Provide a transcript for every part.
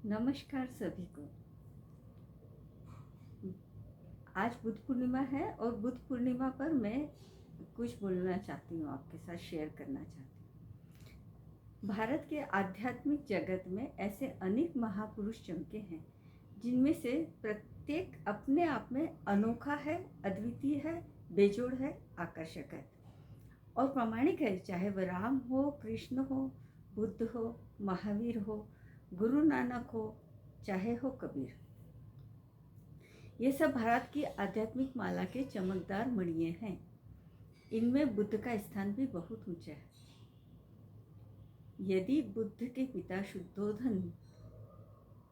नमस्कार सभी को। आज बुद्ध पूर्णिमा है और बुद्ध पूर्णिमा पर मैं कुछ बोलना चाहती हूँ, आपके साथ शेयर करना चाहती हूँ। भारत के आध्यात्मिक जगत में ऐसे अनेक महापुरुष चमके हैं जिनमें से प्रत्येक अपने आप में अनोखा है, अद्वितीय है, बेजोड़ है, आकर्षक है और प्रामाणिक है। चाहे वह राम हो, कृष्ण हो, बुद्ध हो, महावीर हो, गुरु नानक हो, चाहे हो कबीर। ये सब भारत की आध्यात्मिक माला के चमकदार मणिये हैं। इनमें बुद्ध का स्थान भी बहुत ऊंचा है। यदि बुद्ध के पिता शुद्धोधन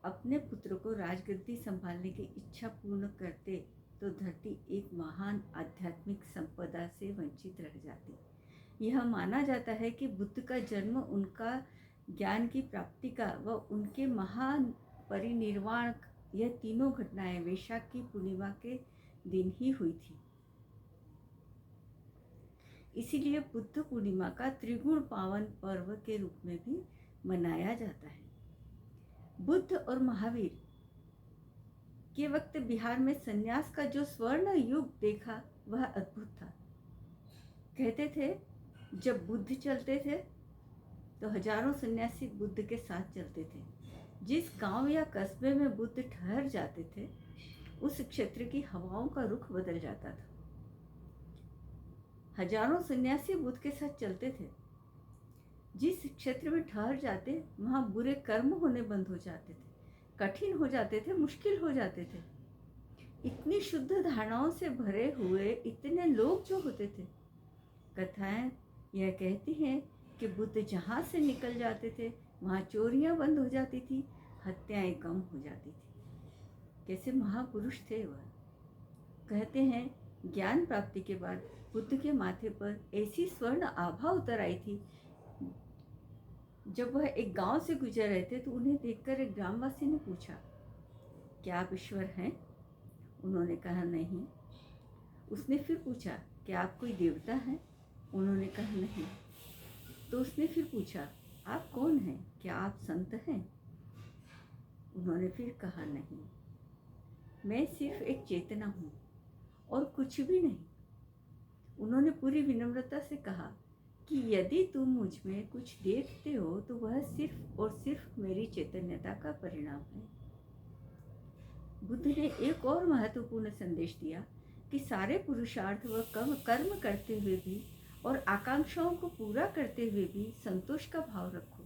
अपने पुत्र को राजगद्दी संभालने की इच्छा पूर्ण करते तो धरती एक महान आध्यात्मिक संपदा से वंचित रह जाती। यह माना जाता है कि बुद्ध का जन्म उनका ज्ञान की प्राप्ति का व उनके महान परिनिर्वाण, यह तीनों घटनाएं वैशाख की पूर्णिमा के दिन ही हुई थी। इसीलिए बुद्ध पूर्णिमा का त्रिगुण पावन पर्व के रूप में भी मनाया जाता है। बुद्ध और महावीर के वक्त बिहार में सन्यास का जो स्वर्ण युग देखा वह अद्भुत था। कहते थे जब बुद्ध चलते थे तो हजारों सन्यासी बुद्ध के साथ चलते थे। जिस गांव या कस्बे में बुद्ध ठहर जाते थे उस क्षेत्र की हवाओं का रुख बदल जाता था। हजारों सन्यासी बुद्ध के साथ चलते थे। जिस क्षेत्र में ठहर जाते वहां बुरे कर्म होने बंद हो जाते थे, कठिन हो जाते थे, मुश्किल हो जाते थे। इतनी शुद्ध धारणाओं से भरे हुए इतने लोग जो होते थे। कथाएं यह कहती हैं कि बुद्ध जहाँ से निकल जाते थे वहाँ चोरियाँ बंद हो जाती थी, हत्याएं कम हो जाती थी। कैसे महापुरुष थे वह। कहते हैं ज्ञान प्राप्ति के बाद बुद्ध के माथे पर ऐसी स्वर्ण आभा उतर आई थी। जब वह एक गांव से गुजर रहे थे तो उन्हें देखकर एक ग्रामवासी ने पूछा, क्या आप ईश्वर हैं? उन्होंने कहा नहीं। उसने फिर पूछा, क्या आप कोई देवता हैं? उन्होंने कहा नहीं। तो उसने फिर पूछा, आप कौन हैं? क्या आप संत हैं? उन्होंने फिर कहा नहीं, मैं सिर्फ एक चेतना हूँ और कुछ भी नहीं। उन्होंने पूरी विनम्रता से कहा कि यदि तुम मुझ में कुछ देखते हो तो वह सिर्फ और सिर्फ मेरी चैतन्यता का परिणाम है। बुद्ध ने एक और महत्वपूर्ण संदेश दिया कि सारे पुरुषार्थ व कर्म करते हुए भी और आकांक्षाओं को पूरा करते हुए भी संतोष का भाव रखो।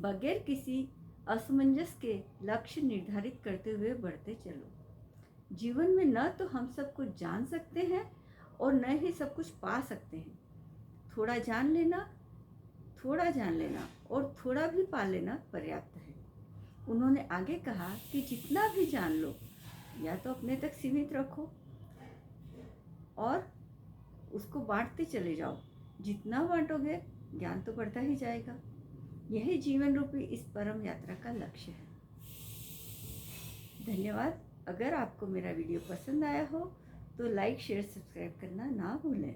बगैर किसी असमंजस के लक्ष्य निर्धारित करते हुए बढ़ते चलो। जीवन में न तो हम सब कुछ जान सकते हैं और न ही सब कुछ पा सकते हैं। थोड़ा जान लेना और थोड़ा भी पा लेना पर्याप्त है। उन्होंने आगे कहा कि जितना भी जान लो या तो अपने तक सीमित रखो और उसको बांटते चले जाओ। जितना बांटोगे ज्ञान तो बढ़ता ही जाएगा। यही जीवन रूपी इस परम यात्रा का लक्ष्य है। धन्यवाद। अगर आपको मेरा वीडियो पसंद आया हो तो लाइक, शेयर, सब्सक्राइब करना ना भूलें।